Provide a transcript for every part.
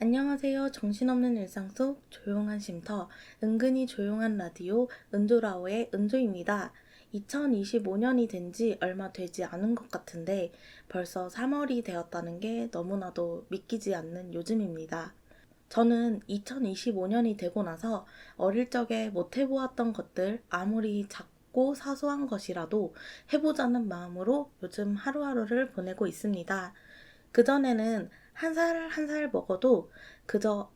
안녕하세요. 정신없는 일상 속 조용한 쉼터, 은근히 조용한 라디오 은조라오의 은조입니다. 2025년이 된 지 얼마 되지 않은 것 같은데 벌써 3월이 되었다는 게 너무나도 믿기지 않는 요즘입니다. 저는 2025년이 되고 나서 어릴 적에 못 해보았던 것들, 아무리 작고 사소한 것이라도 해보자는 마음으로 요즘 하루하루를 보내고 있습니다. 그전에는 한 살 한 살 먹어도 그저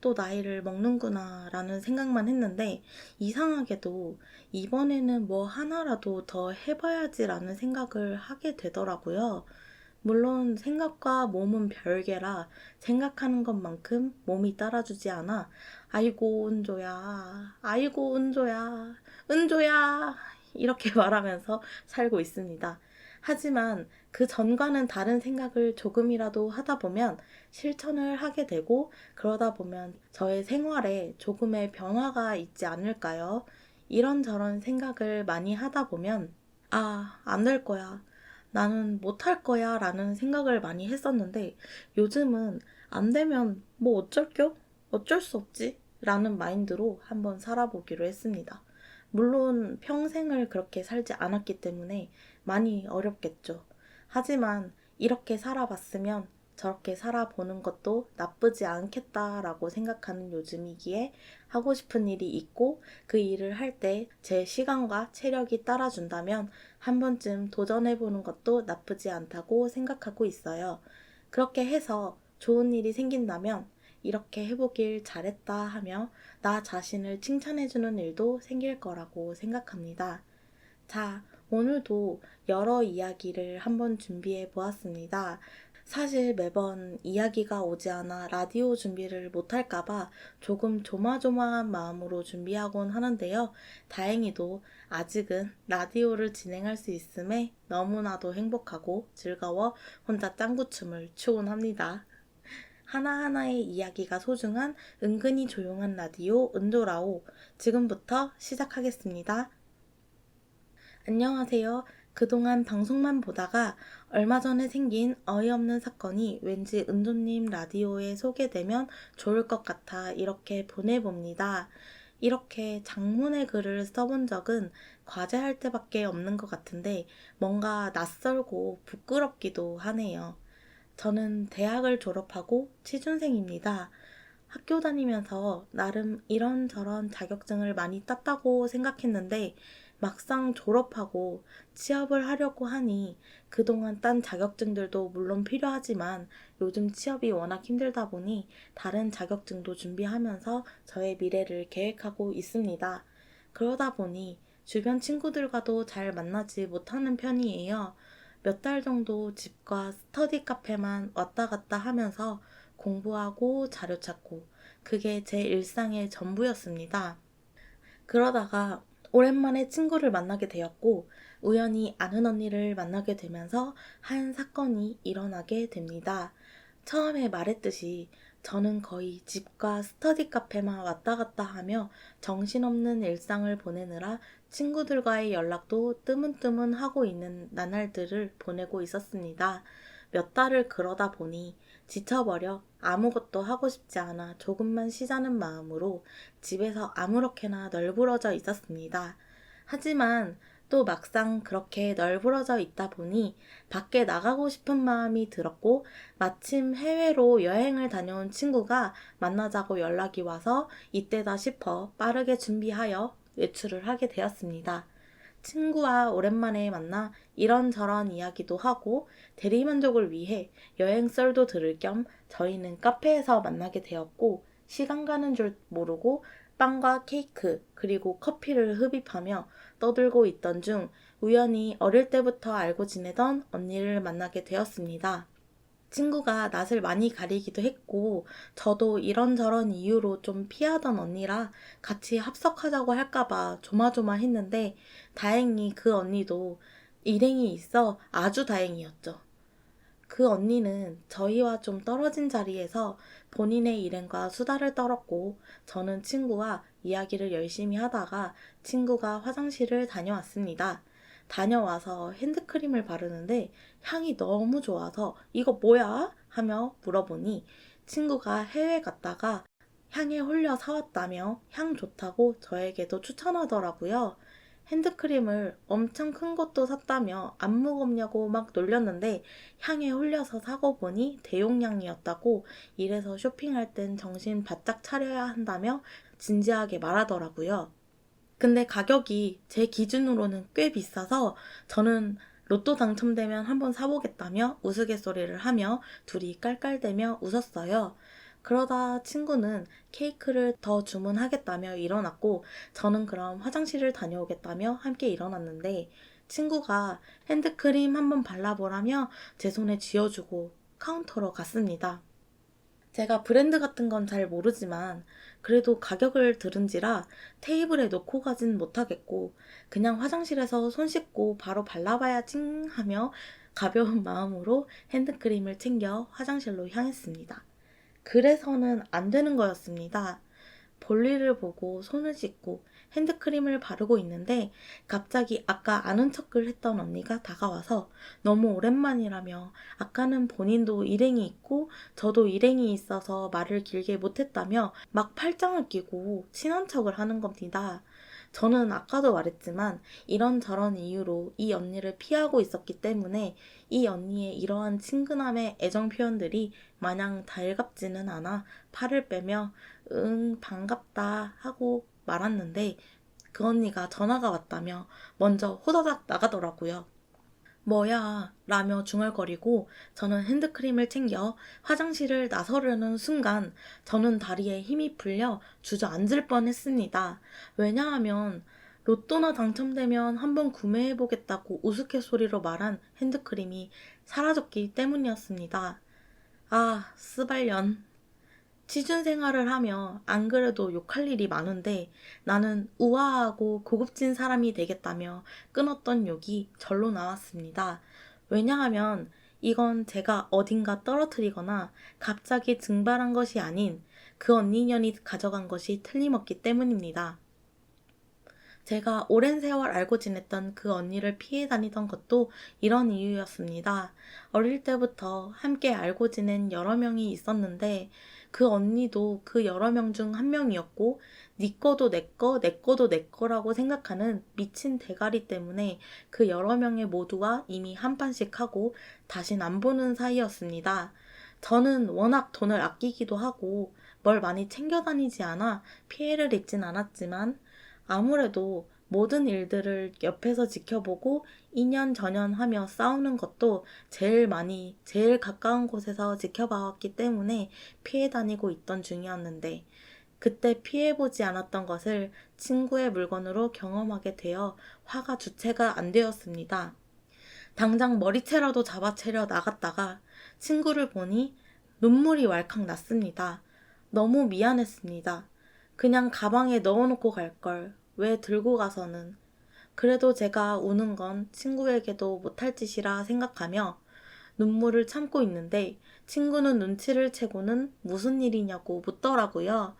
또 나이를 먹는구나 라는 생각만 했는데 이상하게도 이번에는 뭐 하나라도 더 해봐야지 라는 생각을 하게 되더라고요. 물론 생각과 몸은 별개라 생각하는 것만큼 몸이 따라주지 않아 아이고 은조야, 아이고 은조야, 은조야 이렇게 말하면서 살고 있습니다. 하지만 그 전과는 다른 생각을 조금이라도 하다 보면 실천을 하게 되고 그러다 보면 저의 생활에 조금의 변화가 있지 않을까요? 이런저런 생각을 많이 하다 보면 안 될 거야. 나는 못할 거야 라는 생각을 많이 했었는데 요즘은 안 되면 뭐 어쩔겨? 어쩔 수 없지? 라는 마인드로 한번 살아보기로 했습니다. 물론 평생을 그렇게 살지 않았기 때문에 많이 어렵겠죠. 하지만 이렇게 살아봤으면 저렇게 살아보는 것도 나쁘지 않겠다라고 생각하는 요즘이기에 하고 싶은 일이 있고 그 일을 할 때 제 시간과 체력이 따라준다면 한 번쯤 도전해보는 것도 나쁘지 않다고 생각하고 있어요. 그렇게 해서 좋은 일이 생긴다면 이렇게 해보길 잘했다 하며 나 자신을 칭찬해주는 일도 생길 거라고 생각합니다. 자, 오늘도 여러 이야기를 한번 준비해 보았습니다. 사실 매번 이야기가 오지 않아 라디오 준비를 못할까봐 조금 조마조마한 마음으로 준비하곤 하는데요. 다행히도 아직은 라디오를 진행할 수 있음에 너무나도 행복하고 즐거워 혼자 짱구춤을 추곤 합니다. 하나하나의 이야기가 소중한 은근히 조용한 라디오 은도라오. 지금부터 시작하겠습니다. 안녕하세요. 그동안 방송만 보다가 얼마 전에 생긴 어이없는 사건이 왠지 은조님 라디오에 소개되면 좋을 것 같아 이렇게 보내봅니다. 이렇게 장문의 글을 써본 적은 과제할 때밖에 없는 것 같은데 뭔가 낯설고 부끄럽기도 하네요. 저는 대학을 졸업하고 취준생입니다. 학교 다니면서 나름 이런저런 자격증을 많이 땄다고 생각했는데 막상 졸업하고 취업을 하려고 하니 그동안 딴 자격증들도 물론 필요하지만 요즘 취업이 워낙 힘들다 보니 다른 자격증도 준비하면서 저의 미래를 계획하고 있습니다. 그러다 보니 주변 친구들과도 잘 만나지 못하는 편이에요. 몇 달 정도 집과 스터디 카페만 왔다 갔다 하면서 공부하고 자료 찾고 그게 제 일상의 전부였습니다. 그러다가 오랜만에 친구를 만나게 되었고 우연히 아는 언니를 만나게 되면서 한 사건이 일어나게 됩니다. 처음에 말했듯이 저는 거의 집과 스터디 카페만 왔다 갔다 하며 정신없는 일상을 보내느라 친구들과의 연락도 뜨문뜨문 하고 있는 나날들을 보내고 있었습니다. 몇 달을 그러다 보니 지쳐버려 아무것도 하고 싶지 않아 조금만 쉬자는 마음으로 집에서 아무렇게나 널브러져 있었습니다. 하지만 또 막상 그렇게 널브러져 있다 보니 밖에 나가고 싶은 마음이 들었고 마침 해외로 여행을 다녀온 친구가 만나자고 연락이 와서 이때다 싶어 빠르게 준비하여 외출을 하게 되었습니다. 친구와 오랜만에 만나 이런저런 이야기도 하고 대리만족을 위해 여행 썰도 들을 겸 저희는 카페에서 만나게 되었고 시간 가는 줄 모르고 빵과 케이크 그리고 커피를 흡입하며 떠들고 있던 중 우연히 어릴 때부터 알고 지내던 언니를 만나게 되었습니다. 친구가 낯을 많이 가리기도 했고 저도 이런저런 이유로 좀 피하던 언니라 같이 합석하자고 할까봐 조마조마했는데 다행히 그 언니도 일행이 있어 아주 다행이었죠. 그 언니는 저희와 좀 떨어진 자리에서 본인의 일행과 수다를 떨었고 저는 친구와 이야기를 열심히 하다가 친구가 화장실을 다녀왔습니다. 다녀와서 핸드크림을 바르는데 향이 너무 좋아서 이거 뭐야? 하며 물어보니 친구가 해외 갔다가 향에 홀려 사왔다며 향 좋다고 저에게도 추천하더라고요. 핸드크림을 엄청 큰 것도 샀다며 안 무겁냐고 막 놀렸는데 향에 홀려서 사고 보니 대용량이었다고, 이래서 쇼핑할 땐 정신 바짝 차려야 한다며 진지하게 말하더라고요. 근데 가격이 제 기준으로는 꽤 비싸서 저는 로또 당첨되면 한번 사보겠다며 우스갯소리를 하며 둘이 깔깔대며 웃었어요. 그러다 친구는 케이크를 더 주문하겠다며 일어났고 저는 그럼 화장실을 다녀오겠다며 함께 일어났는데, 친구가 핸드크림 한번 발라보라며 제 손에 쥐어주고 카운터로 갔습니다. 제가 브랜드 같은 건 잘 모르지만 그래도 가격을 들은지라 테이블에 놓고 가진 못하겠고 그냥 화장실에서 손 씻고 바로 발라봐야지 하며 가벼운 마음으로 핸드크림을 챙겨 화장실로 향했습니다. 그래서는 안 되는 거였습니다. 볼일을 보고 손을 씻고 핸드크림을 바르고 있는데 갑자기 아까 아는 척을 했던 언니가 다가와서 너무 오랜만이라며 아까는 본인도 일행이 있고 저도 일행이 있어서 말을 길게 못했다며 막 팔짱을 끼고 친한 척을 하는 겁니다. 저는 아까도 말했지만 이런저런 이유로 이 언니를 피하고 있었기 때문에 이 언니의 이러한 친근함의 애정 표현들이 마냥 달갑지는 않아 팔을 빼며 응, 반갑다 하고 말았는데 그 언니가 전화가 왔다며 먼저 호다닥 나가더라고요. 뭐야 라며 중얼거리고 저는 핸드크림을 챙겨 화장실을 나서려는 순간 저는 다리에 힘이 풀려 주저앉을 뻔했습니다. 왜냐하면 로또나 당첨되면 한번 구매해보겠다고 우스갯소리로 말한 핸드크림이 사라졌기 때문이었습니다. 아, 스발년. 취준생활을 하며 안 그래도 욕할 일이 많은데 나는 우아하고 고급진 사람이 되겠다며 끊었던 욕이 절로 나왔습니다. 왜냐하면 이건 제가 어딘가 떨어뜨리거나 갑자기 증발한 것이 아닌 그 언니년이 가져간 것이 틀림없기 때문입니다. 제가 오랜 세월 알고 지냈던 그 언니를 피해 다니던 것도 이런 이유였습니다. 어릴 때부터 함께 알고 지낸 여러 명이 있었는데 그 언니도 그 여러 명 중 한 명이었고 네 거도 내 거, 내 거도 내 거라고 생각하는 미친 대가리 때문에 그 여러 명의 모두와 이미 한 판씩 하고 다신 안 보는 사이였습니다. 저는 워낙 돈을 아끼기도 하고 뭘 많이 챙겨 다니지 않아 피해를 입진 않았지만 아무래도 모든 일들을 옆에서 지켜보고 이년저년하며 싸우는 것도 제일 가까운 곳에서 지켜봐왔기 때문에 피해 다니고 있던 중이었는데 그때 피해보지 않았던 것을 친구의 물건으로 경험하게 되어 화가 주체가 안 되었습니다. 당장 머리채라도 잡아채려 나갔다가 친구를 보니 눈물이 왈칵 났습니다. 너무 미안했습니다. 그냥 가방에 넣어놓고 갈걸. 왜 들고 가서는. 그래도 제가 우는 건 친구에게도 못할 짓이라 생각하며 눈물을 참고 있는데 친구는 눈치를 채고는 무슨 일이냐고 묻더라고요.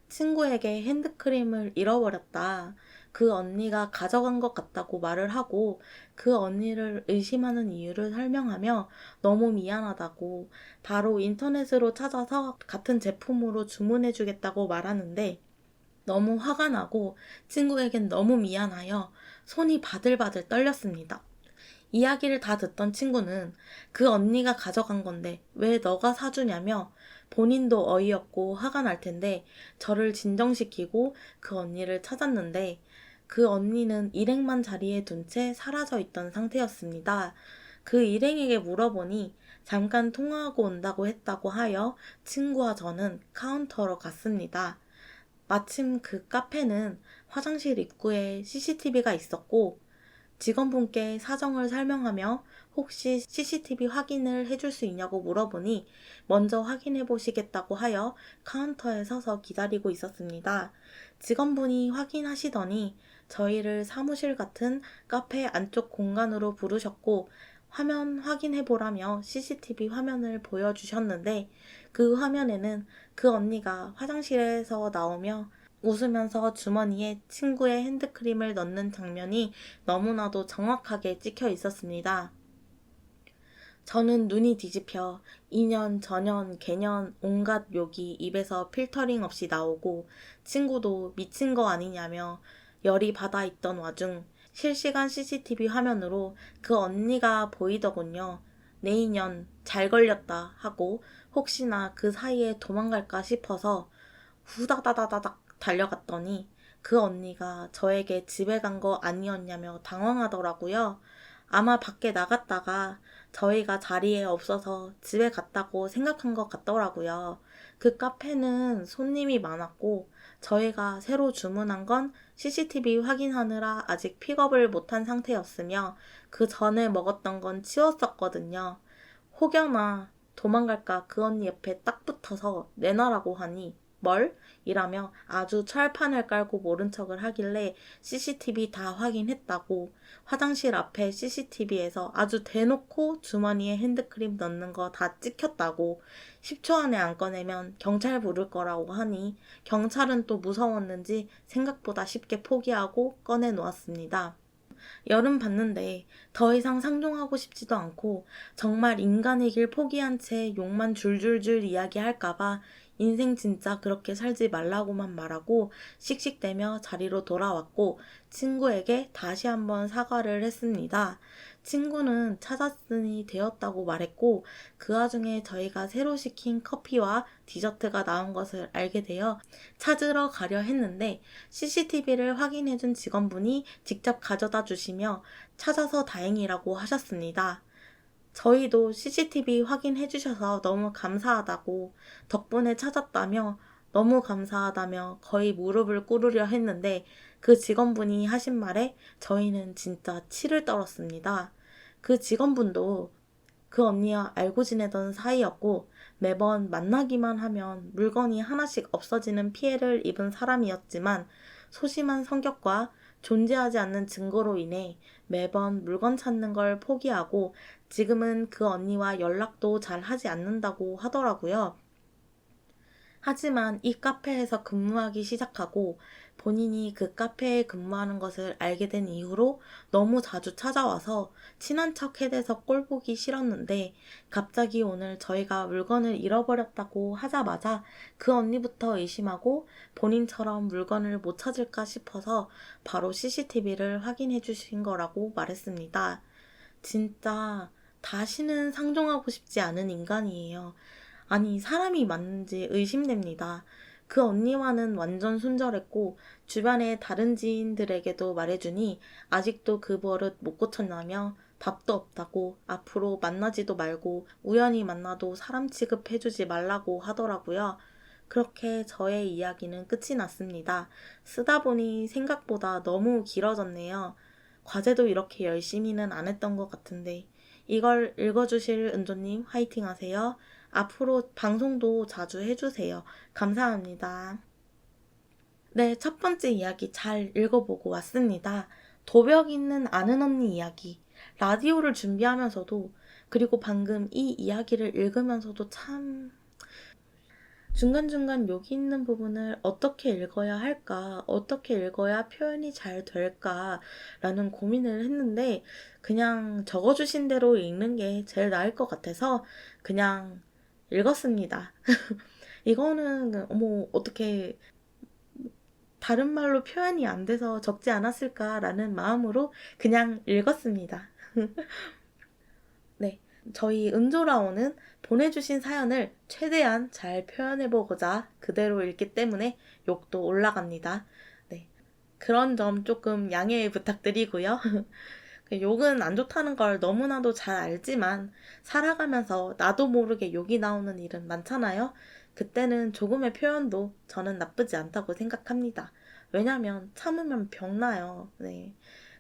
친구에게 핸드크림을 잃어버렸다. 그 언니가 가져간 것 같다고 말을 하고 그 언니를 의심하는 이유를 설명하며 너무 미안하다고 바로 인터넷으로 찾아서 같은 제품으로 주문해주겠다고 말하는데 너무 화가 나고 친구에겐 너무 미안하여 손이 바들바들 떨렸습니다. 이야기를 다 듣던 친구는 그 언니가 가져간 건데 왜 너가 사주냐며 본인도 어이없고 화가 날 텐데 저를 진정시키고 그 언니를 찾았는데 그 언니는 일행만 자리에 둔 채 사라져 있던 상태였습니다. 그 일행에게 물어보니 잠깐 통화하고 온다고 했다고 하여 친구와 저는 카운터로 갔습니다. 마침 그 카페는 화장실 입구에 CCTV가 있었고 직원분께 사정을 설명하며 혹시 CCTV 확인을 해줄 수 있냐고 물어보니 먼저 확인해 보시겠다고 하여 카운터에 서서 기다리고 있었습니다. 직원분이 확인하시더니 저희를 사무실 같은 카페 안쪽 공간으로 부르셨고 화면 확인해 보라며 CCTV 화면을 보여주셨는데 그 화면에는 그 언니가 화장실에서 나오며 웃으면서 주머니에 친구의 핸드크림을 넣는 장면이 너무나도 정확하게 찍혀 있었습니다. 저는 눈이 뒤집혀 이년, 저년, 개년 온갖 욕이 입에서 필터링 없이 나오고 친구도 미친 거 아니냐며 열이 받아 있던 와중 실시간 CCTV 화면으로 그 언니가 보이더군요. 내 인연 잘 걸렸다 하고 혹시나 그 사이에 도망갈까 싶어서 후다다다다닥 달려갔더니 그 언니가 저에게 집에 간 거 아니었냐며 당황하더라고요. 아마 밖에 나갔다가 저희가 자리에 없어서 집에 갔다고 생각한 것 같더라고요. 그 카페는 손님이 많았고 저희가 새로 주문한 건 CCTV 확인하느라 아직 픽업을 못한 상태였으며 그 전에 먹었던 건 치웠었거든요. 혹여나 도망갈까 그 언니 옆에 딱 붙어서 내놔라고 하니 뭘? 이라며 아주 철판을 깔고 모른 척을 하길래 CCTV 다 확인했다고 화장실 앞에 CCTV에서 아주 대놓고 주머니에 핸드크림 넣는 거 다 찍혔다고 10초 안에 안 꺼내면 경찰 부를 거라고 하니 경찰은 또 무서웠는지 생각보다 쉽게 포기하고 꺼내 놓았습니다. 열은 받는데 더 이상 상종하고 싶지도 않고 정말 인간의 길 포기한 채 욕만 줄줄줄 이야기할까봐 인생 진짜 그렇게 살지 말라고만 말하고 씩씩대며 자리로 돌아왔고 친구에게 다시 한번 사과를 했습니다. 친구는 찾았으니 되었다고 말했고 그 와중에 저희가 새로 시킨 커피와 디저트가 나온 것을 알게 되어 찾으러 가려 했는데 CCTV를 확인해준 직원분이 직접 가져다 주시며 찾아서 다행이라고 하셨습니다. 저희도 CCTV 확인해 주셔서 너무 감사하다고 덕분에 찾았다며 너무 감사하다며 거의 무릎을 꿇으려 했는데 그 직원분이 하신 말에 저희는 진짜 치를 떨었습니다. 그 직원분도 그 언니와 알고 지내던 사이였고 매번 만나기만 하면 물건이 하나씩 없어지는 피해를 입은 사람이었지만 소심한 성격과 존재하지 않는 증거로 인해 매번 물건 찾는 걸 포기하고 지금은 그 언니와 연락도 잘 하지 않는다고 하더라고요. 하지만 이 카페에서 근무하기 시작하고 본인이 그 카페에 근무하는 것을 알게 된 이후로 너무 자주 찾아와서 친한 척 해대서 꼴 보기 싫었는데 갑자기 오늘 저희가 물건을 잃어버렸다고 하자마자 그 언니부터 의심하고 본인처럼 물건을 못 찾을까 싶어서 바로 CCTV를 확인해 주신 거라고 말했습니다. 진짜 다시는 상종하고 싶지 않은 인간이에요. 아니, 사람이 맞는지 의심됩니다. 그 언니와는 완전 순절했고, 주변의 다른 지인들에게도 말해주니, 아직도 그 버릇 못 고쳤냐며, 답도 없다고, 앞으로 만나지도 말고, 우연히 만나도 사람 취급해주지 말라고 하더라고요. 그렇게 저의 이야기는 끝이 났습니다. 쓰다 보니 생각보다 너무 길어졌네요. 과제도 이렇게 열심히는 안 했던 것 같은데, 이걸 읽어주실 은조님 화이팅 하세요. 앞으로 방송도 자주 해주세요. 감사합니다. 네, 첫 번째 이야기 잘 읽어보고 왔습니다. 도벽 있는 아는 언니 이야기. 라디오를 준비하면서도, 그리고 방금 이 이야기를 읽으면서도 참 중간중간 여기 있는 부분을 어떻게 읽어야 할까, 어떻게 읽어야 표현이 잘 될까라는 고민을 했는데 그냥 적어주신 대로 읽는 게 제일 나을 것 같아서 그냥 읽었습니다. 이거는 어떻게 다른 말로 표현이 안 돼서 적지 않았을까라는 마음으로 그냥 읽었습니다. 네, 저희 은조라오는 보내주신 사연을 최대한 잘 표현해보고자 그대로 읽기 때문에 욕도 올라갑니다. 네, 그런 점 조금 양해 부탁드리고요. 욕은 안 좋다는 걸 너무나도 잘 알지만 살아가면서 나도 모르게 욕이 나오는 일은 많잖아요. 그때는 조금의 표현도 저는 나쁘지 않다고 생각합니다. 왜냐면 참으면 병나요. 네.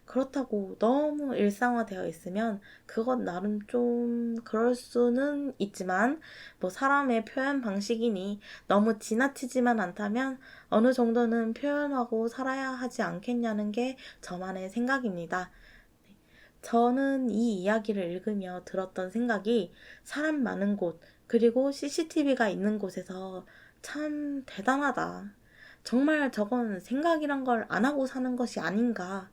그렇다고 너무 일상화되어 있으면 그건 나름 좀 그럴 수는 있지만 뭐 사람의 표현 방식이니 너무 지나치지만 않다면 어느 정도는 표현하고 살아야 하지 않겠냐는 게 저만의 생각입니다. 저는 이 이야기를 읽으며 들었던 생각이 사람 많은 곳, 그리고 CCTV가 있는 곳에서 참 대단하다. 정말 저건 생각이란 걸 안 하고 사는 것이 아닌가.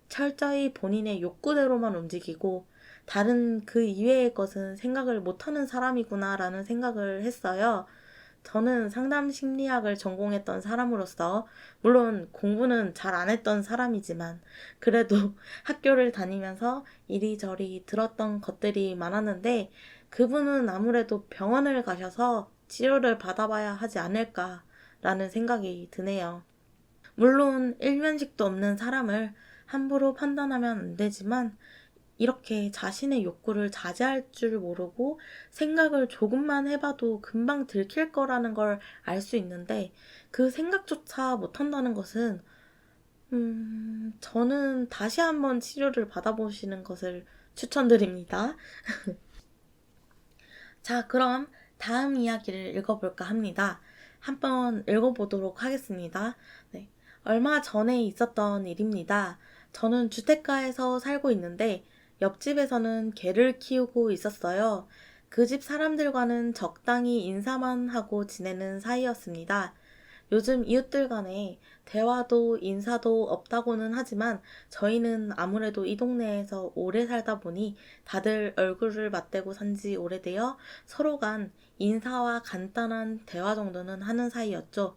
철저히 본인의 욕구대로만 움직이고 다른 그 이외의 것은 생각을 못하는 사람이구나라는 생각을 했어요. 저는 상담 심리학을 전공했던 사람으로서, 물론 공부는 잘 안 했던 사람이지만, 그래도 학교를 다니면서 이리저리 들었던 것들이 많았는데, 그분은 아무래도 병원을 가셔서 치료를 받아봐야 하지 않을까라는 생각이 드네요. 물론 일면식도 없는 사람을 함부로 판단하면 안 되지만, 이렇게 자신의 욕구를 자제할 줄 모르고 생각을 조금만 해봐도 금방 들킬 거라는 걸 알 수 있는데, 그 생각조차 못한다는 것은 저는 다시 한번 치료를 받아보시는 것을 추천드립니다. 자, 그럼 다음 이야기를 읽어볼까 합니다. 한번 읽어보도록 하겠습니다. 네. 얼마 전에 있었던 일입니다. 저는 주택가에서 살고 있는데 옆집에서는 개를 키우고 있었어요. 그 집 사람들과는 적당히 인사만 하고 지내는 사이였습니다. 요즘 이웃들 간에 대화도 인사도 없다고는 하지만 저희는 아무래도 이 동네에서 오래 살다 보니 다들 얼굴을 맞대고 산지 오래되어 서로 간 인사와 간단한 대화 정도는 하는 사이였죠.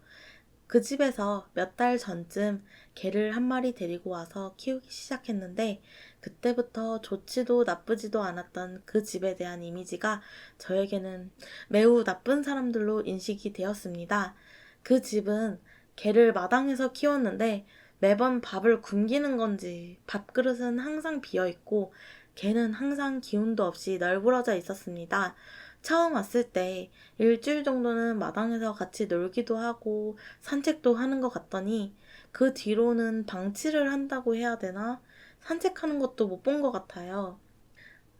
그 집에서 몇 달 전쯤 개를 한 마리 데리고 와서 키우기 시작했는데, 그때부터 좋지도 나쁘지도 않았던 그 집에 대한 이미지가 저에게는 매우 나쁜 사람들로 인식이 되었습니다. 그 집은 개를 마당에서 키웠는데 매번 밥을 굶기는 건지 밥그릇은 항상 비어 있고 개는 항상 기운도 없이 널브러져 있었습니다. 처음 왔을 때 일주일 정도는 마당에서 같이 놀기도 하고 산책도 하는 것 같더니 그 뒤로는 방치를 한다고 해야 되나? 산책하는 것도 못 본 것 같아요.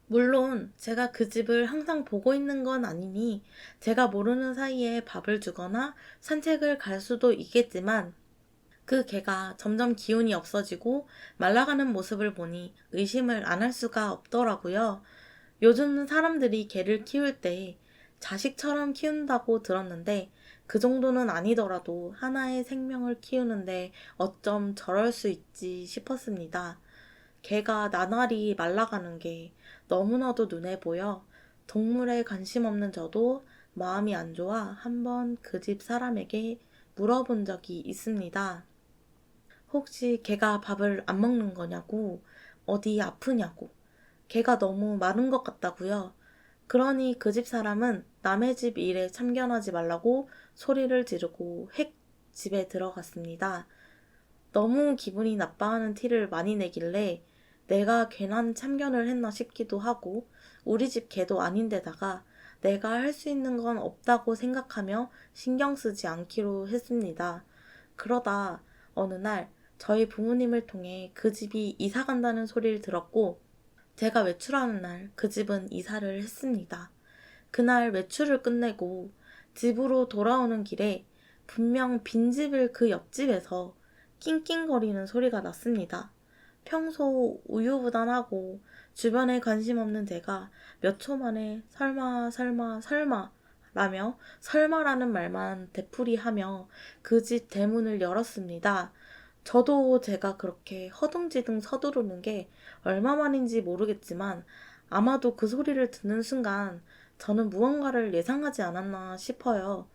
물론 제가 그 집을 항상 보고 있는 건 아니니 제가 모르는 사이에 밥을 주거나 산책을 갈 수도 있겠지만, 그 개가 점점 기운이 없어지고 말라가는 모습을 보니 의심을 안 할 수가 없더라고요. 요즘 사람들이 개를 키울 때 자식처럼 키운다고 들었는데, 그 정도는 아니더라도 하나의 생명을 키우는데 어쩜 저럴 수 있지 싶었습니다. 개가 나날이 말라가는 게 너무나도 눈에 보여 동물에 관심 없는 저도 마음이 안 좋아 한번 그 집 사람에게 물어본 적이 있습니다. 혹시 개가 밥을 안 먹는 거냐고, 어디 아프냐고, 개가 너무 마른 것 같다고요. 그러니 그 집 사람은 남의 집 일에 참견하지 말라고 소리를 지르고 핵 집에 들어갔습니다. 너무 기분이 나빠하는 티를 많이 내길래 내가 괜한 참견을 했나 싶기도 하고, 우리 집 개도 아닌데다가 내가 할 수 있는 건 없다고 생각하며 신경 쓰지 않기로 했습니다. 그러다 어느 날 저희 부모님을 통해 그 집이 이사 간다는 소리를 들었고, 제가 외출하는 날 그 집은 이사를 했습니다. 그날 외출을 끝내고 집으로 돌아오는 길에 분명 빈집을 그 옆집에서 낑낑거리는 소리가 났습니다. 평소 우유부단하고 주변에 관심 없는 제가 몇 초 만에 설마 설마 설마 라며 설마라는 말만 되풀이하며 그 집 대문을 열었습니다. 저도 제가 그렇게 허둥지둥 서두르는 게 얼마만인지 모르겠지만 아마도 그 소리를 듣는 순간 저는 무언가를 예상하지 않았나 싶어요.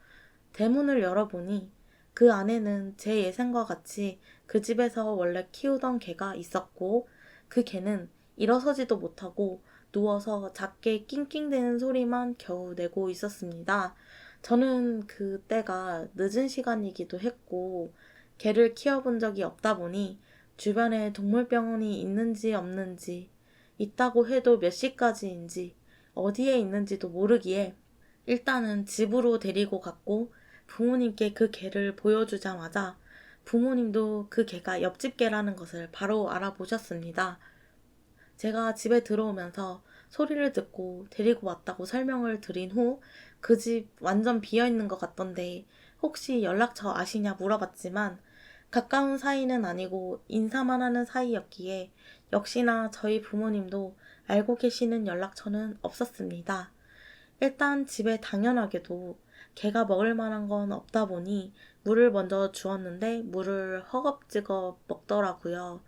대문을 열어보니 그 안에는 제 예상과 같이 그 집에서 원래 키우던 개가 있었고, 그 개는 일어서지도 못하고 누워서 작게 낑낑대는 소리만 겨우 내고 있었습니다. 저는 그때가 늦은 시간이기도 했고 개를 키워본 적이 없다 보니 주변에 동물병원이 있는지 없는지, 있다고 해도 몇 시까지인지, 어디에 있는지도 모르기에 일단은 집으로 데리고 갔고, 부모님께 그 개를 보여주자마자 부모님도 그 개가 옆집 개라는 것을 바로 알아보셨습니다. 제가 집에 들어오면서 소리를 듣고 데리고 왔다고 설명을 드린 후 그 집 완전 비어있는 것 같던데 혹시 연락처 아시냐 물어봤지만, 가까운 사이는 아니고 인사만 하는 사이였기에 역시나 저희 부모님도 알고 계시는 연락처는 없었습니다. 일단 집에 당연하게도 개가 먹을 만한 건 없다 보니 물을 먼저 주었는데 물을 허겁지겁 먹더라고요.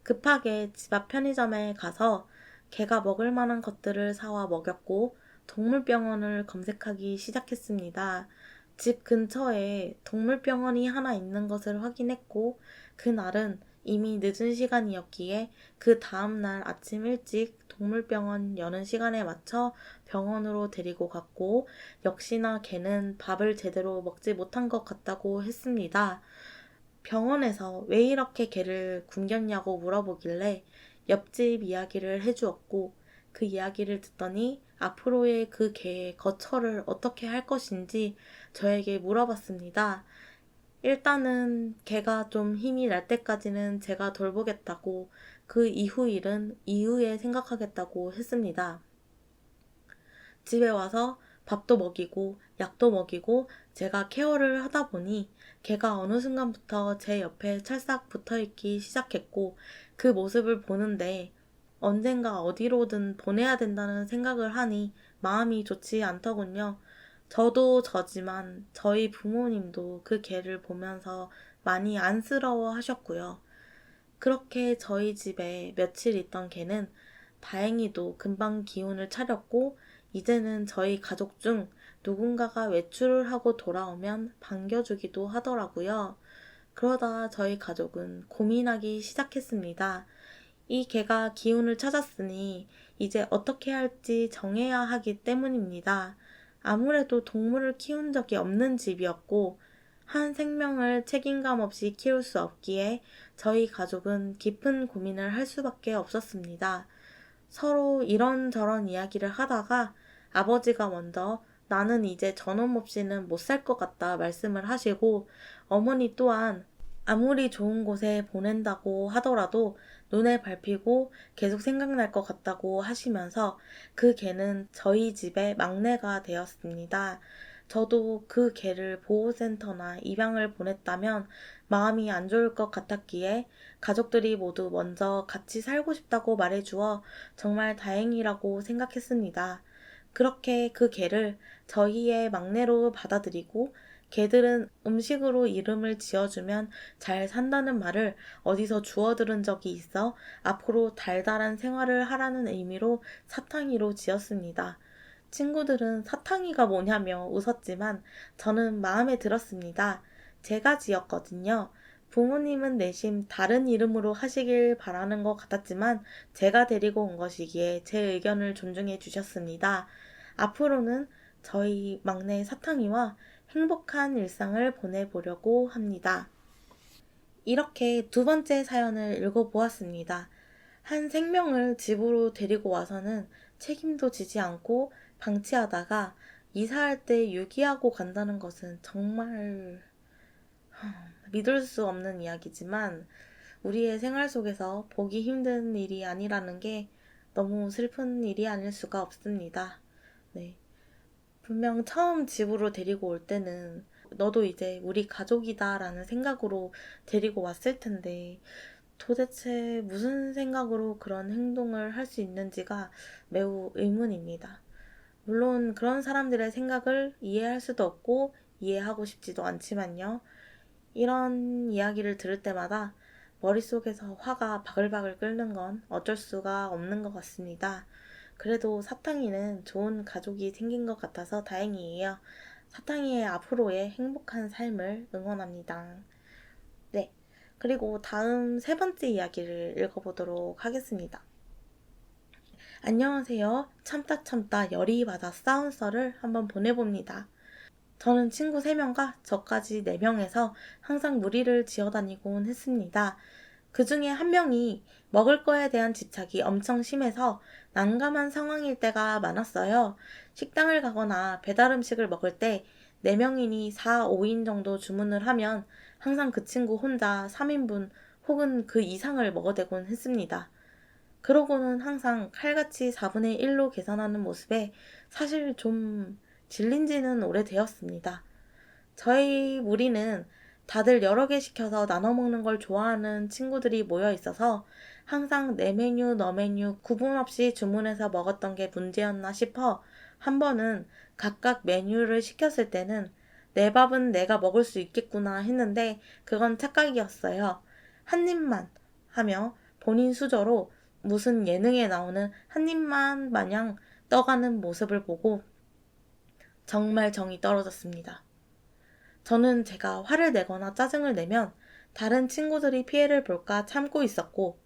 급하게 집 앞 편의점에 가서 개가 먹을 만한 것들을 사와 먹였고 동물병원을 검색하기 시작했습니다. 집 근처에 동물병원이 하나 있는 것을 확인했고 그날은 이미 늦은 시간이었기에 그 다음날 아침 일찍 동물병원 여는 시간에 맞춰 병원으로 데리고 갔고 역시나 개는 밥을 제대로 먹지 못한 것 같다고 했습니다. 병원에서 왜 이렇게 개를 굶겼냐고 물어보길래 옆집 이야기를 해주었고 그 이야기를 듣더니 앞으로의 그 개의 거처를 어떻게 할 것인지 저에게 물어봤습니다. 일단은 개가 좀 힘이 날 때까지는 제가 돌보겠다고 그 이후 일은 이후에 생각하겠다고 했습니다. 집에 와서 밥도 먹이고 약도 먹이고 제가 케어를 하다 보니 걔가 어느 순간부터 제 옆에 찰싹 붙어있기 시작했고 그 모습을 보는데 언젠가 어디로든 보내야 된다는 생각을 하니 마음이 좋지 않더군요. 저도 저지만 저희 부모님도 그 개를 보면서 많이 안쓰러워 하셨고요. 그렇게 저희 집에 며칠 있던 개는 다행히도 금방 기운을 차렸고 이제는 저희 가족 중 누군가가 외출을 하고 돌아오면 반겨주기도 하더라고요. 그러다 저희 가족은 고민하기 시작했습니다. 이 개가 기운을 찾았으니 이제 어떻게 할지 정해야 하기 때문입니다. 아무래도 동물을 키운 적이 없는 집이었고 한 생명을 책임감 없이 키울 수 없기에 저희 가족은 깊은 고민을 할 수밖에 없었습니다. 서로 이런저런 이야기를 하다가 아버지가 먼저 나는 이제 저놈 없이는 못 살 것 같다 말씀을 하시고 어머니 또한 아무리 좋은 곳에 보낸다고 하더라도 눈에 밟히고 계속 생각날 것 같다고 하시면서 그 개는 저희 집의 막내가 되었습니다. 저도 그 개를 보호센터나 입양을 보냈다면 마음이 안 좋을 것 같았기에 가족들이 모두 먼저 같이 살고 싶다고 말해주어 정말 다행이라고 생각했습니다. 그렇게 그 개를 저희의 막내로 받아들이고 개들은 음식으로 이름을 지어주면 잘 산다는 말을 어디서 주워 들은 적이 있어 앞으로 달달한 생활을 하라는 의미로 사탕이로 지었습니다. 친구들은 사탕이가 뭐냐며 웃었지만 저는 마음에 들었습니다. 제가 지었거든요. 부모님은 내심 다른 이름으로 하시길 바라는 것 같았지만 제가 데리고 온 것이기에 제 의견을 존중해 주셨습니다. 앞으로는 저희 막내 사탕이와 행복한 일상을 보내보려고 합니다. 이렇게 두 번째 사연을 읽어보았습니다. 한 생명을 집으로 데리고 와서는 책임도 지지 않고 방치하다가 이사할 때 유기하고 간다는 것은 정말 믿을 수 없는 이야기지만 우리의 생활 속에서 보기 힘든 일이 아니라는 게 너무 슬픈 일이 아닐 수가 없습니다. 네. 분명 처음 집으로 데리고 올 때는 너도 이제 우리 가족이다라는 생각으로 데리고 왔을 텐데 도대체 무슨 생각으로 그런 행동을 할 수 있는지가 매우 의문입니다. 물론 그런 사람들의 생각을 이해할 수도 없고 이해하고 싶지도 않지만요. 이런 이야기를 들을 때마다 머릿속에서 화가 바글바글 끓는 건 어쩔 수가 없는 것 같습니다. 그래도 사탕이는 좋은 가족이 생긴 것 같아서 다행이에요. 사탕이의 앞으로의 행복한 삶을 응원합니다. 네. 그리고 다음 세 번째 이야기를 읽어보도록 하겠습니다. 안녕하세요. 참다 참다 열이 받아 쌓은 썰을 한번 보내봅니다. 저는 친구 3명과 저까지 4명에서 항상 무리를 지어다니곤 했습니다. 그 중에 한 명이 먹을 거에 대한 집착이 엄청 심해서 난감한 상황일 때가 많았어요. 식당을 가거나 배달 음식을 먹을 때 4명이니 4, 5인 정도 주문을 하면 항상 그 친구 혼자 3인분 혹은 그 이상을 먹어대곤 했습니다. 그러고는 항상 칼같이 4분의 1로 계산하는 모습에 사실 좀 질린 지는 오래되었습니다. 저희 무리는 다들 여러 개 시켜서 나눠 먹는 걸 좋아하는 친구들이 모여 있어서 항상 내 메뉴, 너 메뉴 구분 없이 주문해서 먹었던 게 문제였나 싶어 한 번은 각각 메뉴를 시켰을 때는 내 밥은 내가 먹을 수 있겠구나 했는데 그건 착각이었어요. 한 입만 하며 본인 수저로 무슨 예능에 나오는 한 입만 마냥 떠가는 모습을 보고 정말 정이 떨어졌습니다. 저는 제가 화를 내거나 짜증을 내면 다른 친구들이 피해를 볼까 참고 있었고,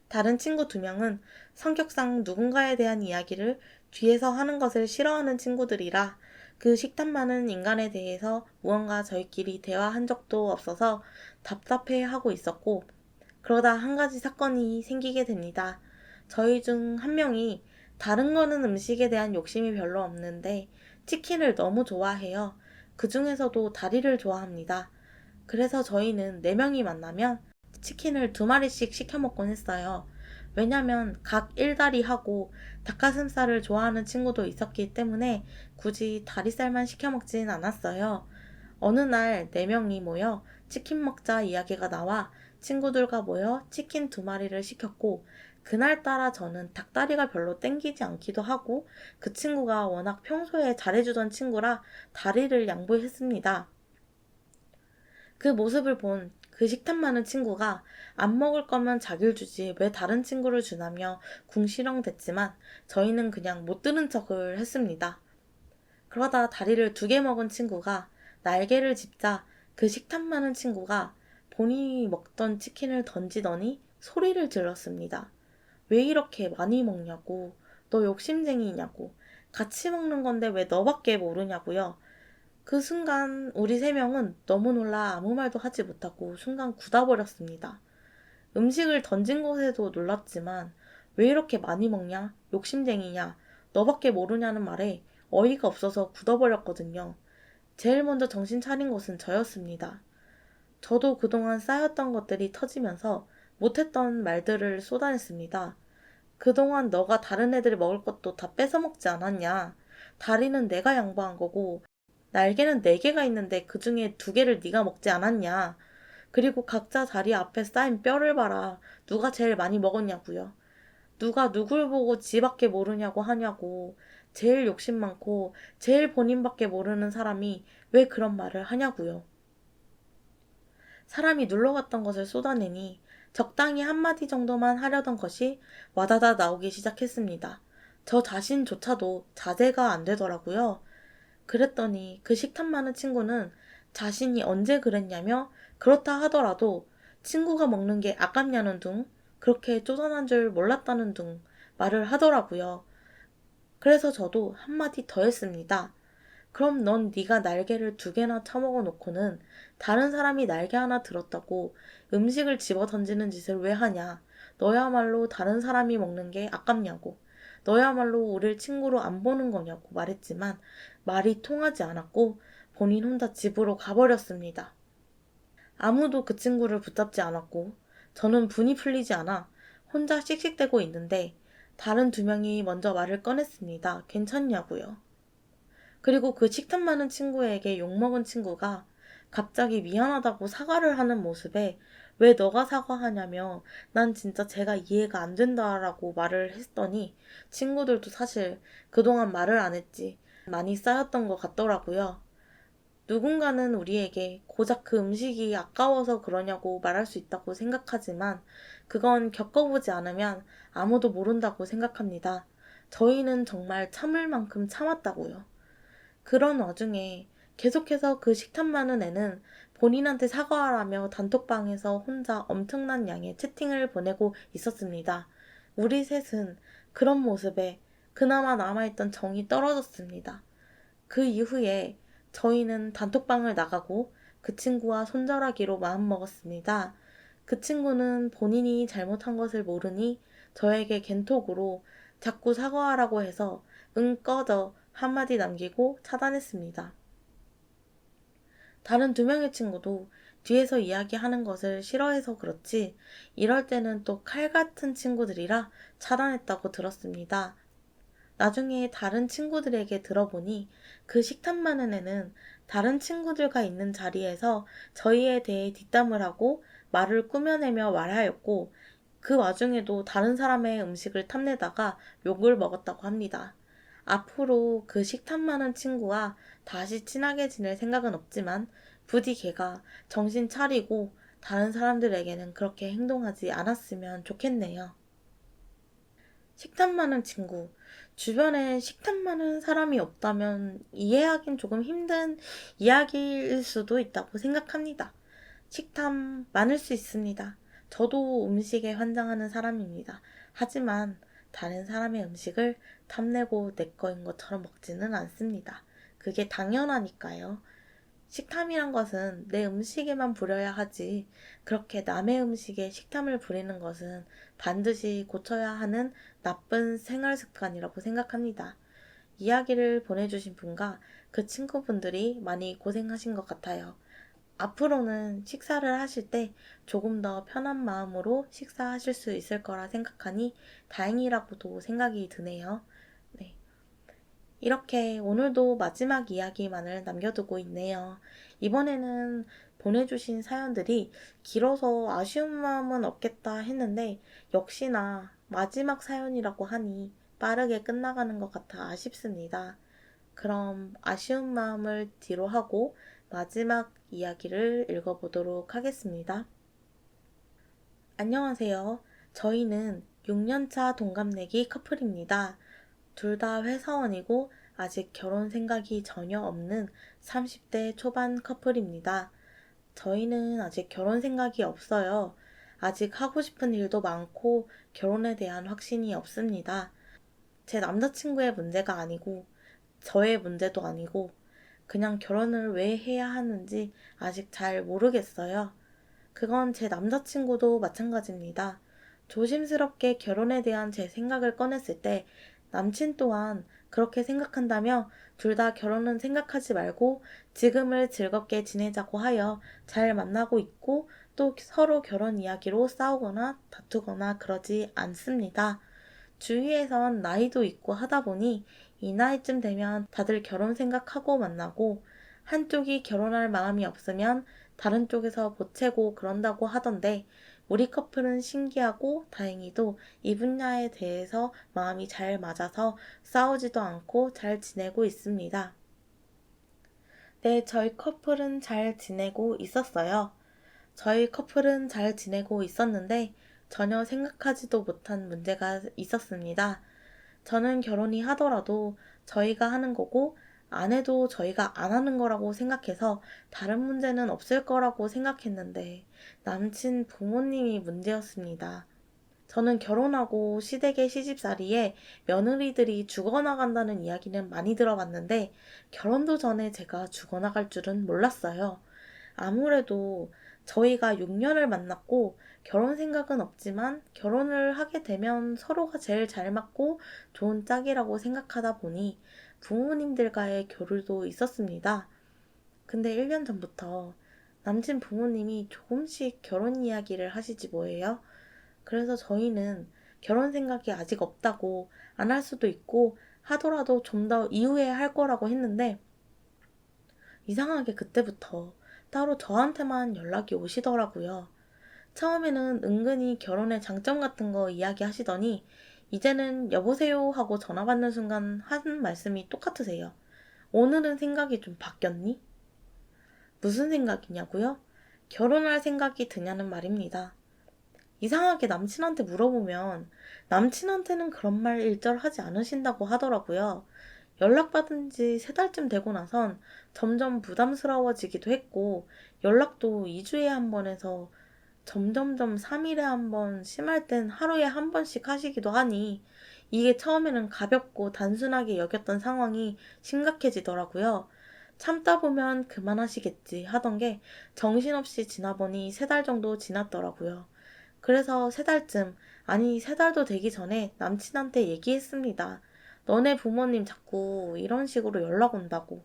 다른 친구 2명은 성격상 누군가에 대한 이야기를 뒤에서 하는 것을 싫어하는 친구들이라 그 식탐 많은 인간에 대해서 무언가 저희끼리 대화한 적도 없어서 답답해하고 있었고, 그러다 한 가지 사건이 생기게 됩니다. 저희 중 한 명이 다른 거는 음식에 대한 욕심이 별로 없는데 치킨을 너무 좋아해요. 그 중에서도 다리를 좋아합니다. 그래서 저희는 4명이 만나면 치킨을 2마리씩 시켜 먹곤 했어요. 왜냐면 각 1다리 하고 닭가슴살을 좋아하는 친구도 있었기 때문에 굳이 다리살만 시켜 먹진 않았어요. 어느 날 4명이 모여 치킨 먹자 이야기가 나와 친구들과 모여 치킨 2마리를 시켰고, 그날따라 저는 닭다리가 별로 땡기지 않기도 하고 그 친구가 워낙 평소에 잘해주던 친구라 다리를 양보했습니다. 그 모습을 본 그 식탐 많은 친구가 안 먹을 거면 자기를 주지 왜 다른 친구를 주나며 궁시렁댔지만 저희는 그냥 못 들은 척을 했습니다. 그러다 다리를 2개 먹은 친구가 날개를 짚자 그 식탐 많은 친구가 본인이 먹던 치킨을 던지더니 소리를 질렀습니다. 왜 이렇게 많이 먹냐고, 너 욕심쟁이냐고, 같이 먹는 건데 왜 너밖에 모르냐고요. 그 순간 우리 3명은 너무 놀라 아무 말도 하지 못하고 순간 굳어버렸습니다. 음식을 던진 것에도 놀랐지만 왜 이렇게 많이 먹냐, 욕심쟁이냐, 너밖에 모르냐는 말에 어이가 없어서 굳어버렸거든요. 제일 먼저 정신 차린 것은 저였습니다. 저도 그동안 쌓였던 것들이 터지면서 못했던 말들을 쏟아냈습니다. 그동안 너가 다른 애들이 먹을 것도 다 뺏어 먹지 않았냐. 다리는 내가 양보한 거고 날개는 4개가 있는데 그 중에 2개를 네가 먹지 않았냐. 그리고 각자 자리 앞에 쌓인 뼈를 봐라. 누가 제일 많이 먹었냐고요. 누가 누굴 보고 지밖에 모르냐고 하냐고. 제일 욕심 많고 제일 본인밖에 모르는 사람이 왜 그런 말을 하냐고요. 사람이 눌러왔던 것을 쏟아내니 적당히 한마디 정도만 하려던 것이 와다다 나오기 시작했습니다. 저 자신조차도 자제가 안 되더라고요. 그랬더니 그 식탐 많은 친구는 자신이 언제 그랬냐며 그렇다 하더라도 친구가 먹는 게 아깝냐는 둥, 그렇게 쪼잔한 줄 몰랐다는 둥 말을 하더라고요. 그래서 저도 한마디 더 했습니다. 그럼 넌 네가 날개를 2개나 처먹어 놓고는 다른 사람이 날개 하나 들었다고 음식을 집어 던지는 짓을 왜 하냐. 너야말로 다른 사람이 먹는 게 아깝냐고. 너야말로 우릴 친구로 안 보는 거냐고 말했지만 말이 통하지 않았고 본인 혼자 집으로 가버렸습니다. 아무도 그 친구를 붙잡지 않았고 저는 분이 풀리지 않아 혼자 씩씩대고 있는데 다른 2명이 먼저 말을 꺼냈습니다. 괜찮냐고요. 그리고 그 식탐 많은 친구에게 욕먹은 친구가 갑자기 미안하다고 사과를 하는 모습에 왜 너가 사과하냐며 난 진짜 제가 이해가 안 된다라고 말을 했더니 친구들도 사실 그동안 말을 안 했지 많이 쌓였던 것 같더라고요. 누군가는 우리에게 고작 그 음식이 아까워서 그러냐고 말할 수 있다고 생각하지만 그건 겪어보지 않으면 아무도 모른다고 생각합니다. 저희는 정말 참을 만큼 참았다고요. 그런 와중에 계속해서 그 식탐 많은 애는 본인한테 사과하라며 단톡방에서 혼자 엄청난 양의 채팅을 보내고 있었습니다. 우리 셋은 그런 모습에 그나마 남아있던 정이 떨어졌습니다. 그 이후에 저희는 단톡방을 나가고 그 친구와 손절하기로 마음먹었습니다. 그 친구는 본인이 잘못한 것을 모르니 저에게 겐톡으로 자꾸 사과하라고 해서 응 꺼져 한마디 남기고 차단했습니다. 다른 2명의 친구도 뒤에서 이야기하는 것을 싫어해서 그렇지 이럴 때는 또 칼 같은 친구들이라 차단했다고 들었습니다. 나중에 다른 친구들에게 들어보니 그 식탐 많은 애는 다른 친구들과 있는 자리에서 저희에 대해 뒷담을 하고 말을 꾸며내며 말하였고 그 와중에도 다른 사람의 음식을 탐내다가 욕을 먹었다고 합니다. 앞으로 그 식탐 많은 친구와 다시 친하게 지낼 생각은 없지만 부디 걔가 정신 차리고 다른 사람들에게는 그렇게 행동하지 않았으면 좋겠네요. 식탐 많은 친구. 주변에 식탐 많은 사람이 없다면 이해하긴 조금 힘든 이야기일 수도 있다고 생각합니다. 식탐 많을 수 있습니다. 저도 음식에 환장하는 사람입니다. 하지만 다른 사람의 음식을 탐내고 내 거인 것처럼 먹지는 않습니다. 그게 당연하니까요. 식탐이란 것은 내 음식에만 부려야 하지, 그렇게 남의 음식에 식탐을 부리는 것은 반드시 고쳐야 하는 나쁜 생활 습관이라고 생각합니다. 이야기를 보내주신 분과 그 친구분들이 많이 고생하신 것 같아요. 앞으로는 식사를 하실 때 조금 더 편한 마음으로 식사하실 수 있을 거라 생각하니 다행이라고도 생각이 드네요. 네. 이렇게 오늘도 마지막 이야기만을 남겨두고 있네요. 이번에는 보내주신 사연들이 길어서 아쉬운 마음은 없겠다 했는데 역시나 마지막 사연이라고 하니 빠르게 끝나가는 것 같아 아쉽습니다. 그럼 아쉬운 마음을 뒤로 하고 마지막 이야기를 읽어보도록 하겠습니다. 안녕하세요. 저희는 6년차 동갑내기 커플입니다. 둘 다 회사원이고 아직 결혼 생각이 전혀 없는 30대 초반 커플입니다. 저희는 아직 결혼 생각이 없어요. 아직 하고 싶은 일도 많고 결혼에 대한 확신이 없습니다. 제 남자친구의 문제가 아니고 저의 문제도 아니고 그냥 결혼을 왜 해야 하는지 아직 잘 모르겠어요. 그건 제 남자친구도 마찬가지입니다. 조심스럽게 결혼에 대한 제 생각을 꺼냈을 때 남친 또한 그렇게 생각한다며 둘 다 결혼은 생각하지 말고 지금을 즐겁게 지내자고 하여 잘 만나고 있고 또 서로 결혼 이야기로 싸우거나 다투거나 그러지 않습니다. 주위에선 나이도 있고 하다 보니 이 나이쯤 되면 다들 결혼 생각하고 만나고 한쪽이 결혼할 마음이 없으면 다른 쪽에서 보채고 그런다고 하던데 우리 커플은 신기하고 다행히도 이 분야에 대해서 마음이 잘 맞아서 싸우지도 않고 잘 지내고 있습니다. 네, 저희 커플은 잘 지내고 있었어요. 저희 커플은 잘 지내고 있었는데 전혀 생각하지도 못한 문제가 있었습니다. 저는 결혼이 하더라도 저희가 하는 거고 안 해도 저희가 안 하는 거라고 생각해서 다른 문제는 없을 거라고 생각했는데 남친 부모님이 문제였습니다. 저는 결혼하고 시댁의 시집살이에 며느리들이 죽어나간다는 이야기는 많이 들어봤는데 결혼도 전에 제가 죽어나갈 줄은 몰랐어요. 아무래도 저희가 6년을 만났고 결혼 생각은 없지만 결혼을 하게 되면 서로가 제일 잘 맞고 좋은 짝이라고 생각하다 보니 부모님들과의 교류도 있었습니다. 근데 1년 전부터 남친 부모님이 조금씩 결혼 이야기를 하시지 뭐예요. 그래서 저희는 결혼 생각이 아직 없다고 안 할 수도 있고 하더라도 좀 더 이후에 할 거라고 했는데 이상하게 그때부터 따로 저한테만 연락이 오시더라고요. 처음에는 은근히 결혼의 장점 같은 거 이야기 하시더니 이제는 여보세요 하고 전화 받는 순간 하는 말씀이 똑같으세요. 오늘은 생각이 좀 바뀌었니? 무슨 생각이냐고요? 결혼할 생각이 드냐는 말입니다. 이상하게 남친한테 물어보면 남친한테는 그런 말 일절하지 않으신다고 하더라고요. 연락받은 지 3달쯤 되고 나선 점점 부담스러워지기도 했고 연락도 2주에 한 번 해서 점점점 3일에 한 번, 심할 땐 하루에 한 번씩 하시기도 하니 이게 처음에는 가볍고 단순하게 여겼던 상황이 심각해지더라고요. 참다 보면 그만하시겠지 하던 게 정신없이 지나보니 3달 정도 지났더라고요. 그래서 3달쯤, 아니 3달도 되기 전에 남친한테 얘기했습니다. 너네 부모님 자꾸 이런 식으로 연락 온다고.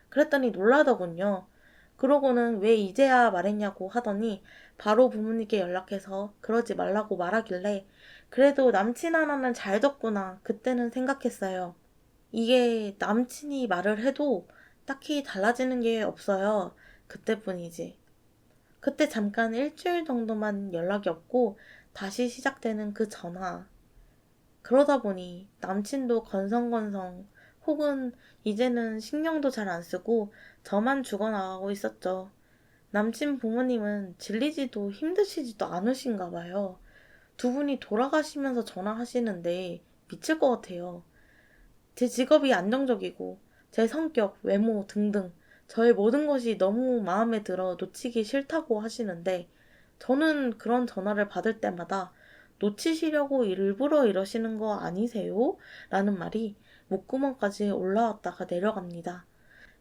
그랬더니 놀라더군요. 그러고는 왜 이제야 말했냐고 하더니 바로 부모님께 연락해서 그러지 말라고 말하길래 그래도 남친 하나는 잘 뒀구나 그때는 생각했어요. 이게 남친이 말을 해도 딱히 달라지는 게 없어요. 그때뿐이지. 그때 잠깐 일주일 정도만 연락이 없고 다시 시작되는 그 전화. 그러다 보니 남친도 건성건성 혹은 이제는 신경도 잘 안 쓰고 저만 죽어나가고 있었죠. 남친 부모님은 질리지도 힘드시지도 않으신가 봐요. 두 분이 돌아가시면서 전화하시는데 미칠 것 같아요. 제 직업이 안정적이고 제 성격, 외모 등등 저의 모든 것이 너무 마음에 들어 놓치기 싫다고 하시는데 저는 그런 전화를 받을 때마다 놓치시려고 일부러 이러시는 거 아니세요? 라는 말이 목구멍까지 올라왔다가 내려갑니다.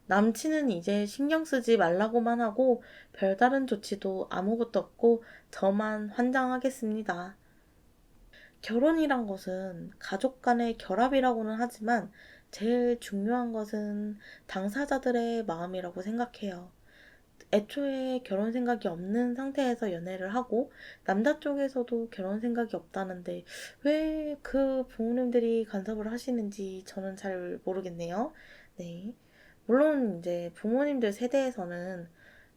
남친은 이제 신경 쓰지 말라고만 하고 별다른 조치도 아무것도 없고 저만 환장하겠습니다. 결혼이란 것은 가족 간의 결합이라고는 하지만 제일 중요한 것은 당사자들의 마음이라고 생각해요. 애초에 결혼 생각이 없는 상태에서 연애를 하고 남자 쪽에서도 결혼 생각이 없다는데 왜 그 부모님들이 간섭을 하시는지 저는 잘 모르겠네요. 네. 물론 이제 부모님들 세대에서는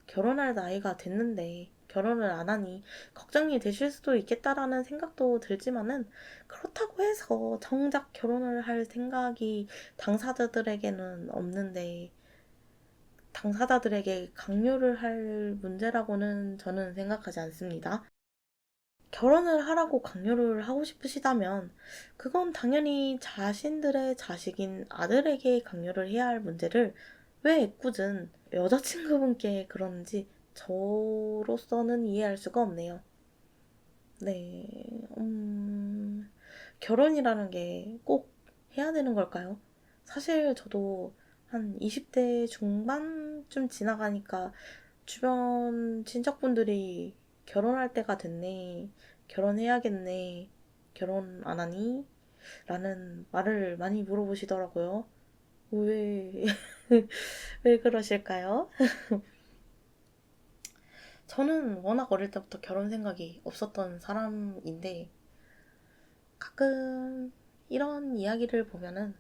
결혼할 나이가 됐는데 결혼을 안 하니 걱정이 되실 수도 있겠다라는 생각도 들지만은 그렇다고 해서 정작 결혼을 할 생각이 당사자들에게는 없는데 당사자들에게 강요를 할 문제라고는 저는 생각하지 않습니다. 결혼을 하라고 강요를 하고 싶으시다면 그건 당연히 자신들의 자식인 아들에게 강요를 해야 할 문제를 왜 애꿎은 여자친구분께 그러는지 저로서는 이해할 수가 없네요. 네, 결혼이라는 게 꼭 해야 되는 걸까요? 사실 저도 한 20대 중반쯤 지나가니까 주변 친척분들이 결혼할 때가 됐네, 결혼해야겠네, 결혼 안 하니? 라는 말을 많이 물어보시더라고요. 왜, 왜 그러실까요? 저는 워낙 어릴 때부터 결혼 생각이 없었던 사람인데 가끔 이런 이야기를 보면은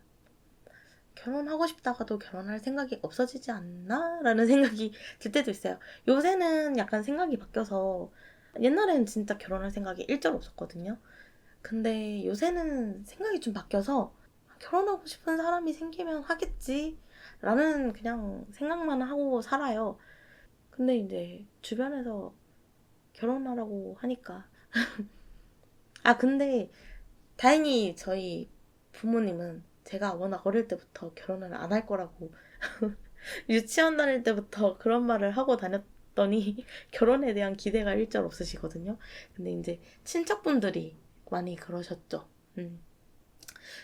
결혼하고 싶다가도 결혼할 생각이 없어지지 않나? 라는 생각이 들 때도 있어요. 요새는 약간 생각이 바뀌어서 옛날에는 진짜 결혼할 생각이 일절 없었거든요. 근데 요새는 생각이 좀 바뀌어서 결혼하고 싶은 사람이 생기면 하겠지 라는 그냥 생각만 하고 살아요. 근데 이제 주변에서 결혼하라고 하니까 근데 다행히 저희 부모님은 제가 워낙 어릴 때부터 결혼을 안 할 거라고 유치원 다닐 때부터 그런 말을 하고 다녔더니 결혼에 대한 기대가 일절 없으시거든요. 근데 이제 친척분들이 많이 그러셨죠. 근데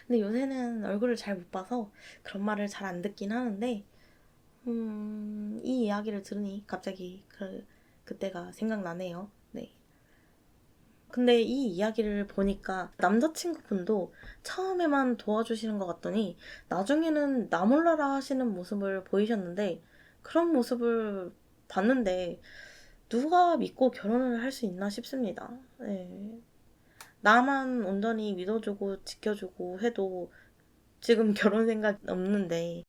요새는 얼굴을 잘 못 봐서 그런 말을 잘 안 듣긴 하는데, 이 이야기를 들으니 갑자기 그때가 생각나네요. 네. 근데 이 이야기를 보니까 남자친구분도 처음에만 도와주시는 것 같더니 나중에는 나 몰라라 하시는 모습을 보이셨는데 그런 모습을 봤는데 누가 믿고 결혼을 할 수 있나 싶습니다. 네. 나만 온전히 믿어주고 지켜주고 해도 지금 결혼 생각 없는데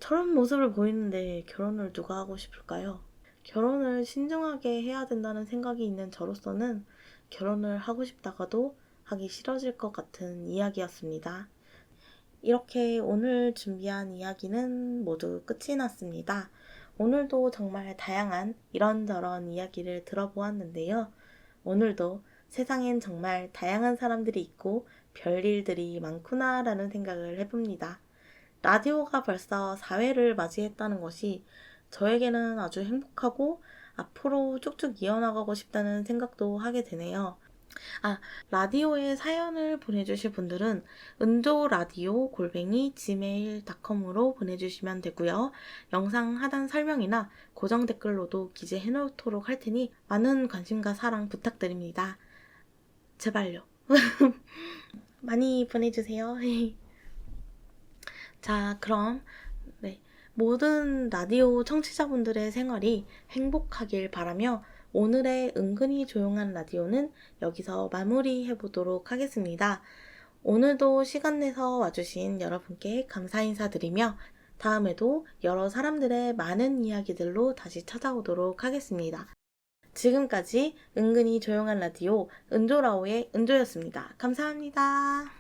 저런 모습을 보이는데 결혼을 누가 하고 싶을까요? 결혼을 신중하게 해야 된다는 생각이 있는 저로서는 결혼을 하고 싶다가도 하기 싫어질 것 같은 이야기였습니다. 이렇게 오늘 준비한 이야기는 모두 끝이 났습니다. 오늘도 정말 다양한 이런저런 이야기를 들어보았는데요. 오늘도 세상엔 정말 다양한 사람들이 있고 별일들이 많구나라는 생각을 해봅니다. 라디오가 벌써 4회를 맞이했다는 것이 저에게는 아주 행복하고 앞으로 쭉쭉 이어나가고 싶다는 생각도 하게 되네요. 라디오에 사연을 보내주실 분들은 은조라디오@gmail.com으로 보내주시면 되고요. 영상 하단 설명이나 고정 댓글로도 기재해 놓도록 할 테니 많은 관심과 사랑 부탁드립니다. 제발요. 많이 보내주세요. 자, 그럼 네, 모든 라디오 청취자분들의 생활이 행복하길 바라며 오늘의 은근히 조용한 라디오는 여기서 마무리해 보도록 하겠습니다. 오늘도 시간 내서 와주신 여러분께 감사 인사드리며 다음에도 여러 사람들의 많은 이야기들로 다시 찾아오도록 하겠습니다. 지금까지 은근히 조용한 라디오 은조라오의 은조였습니다. 감사합니다.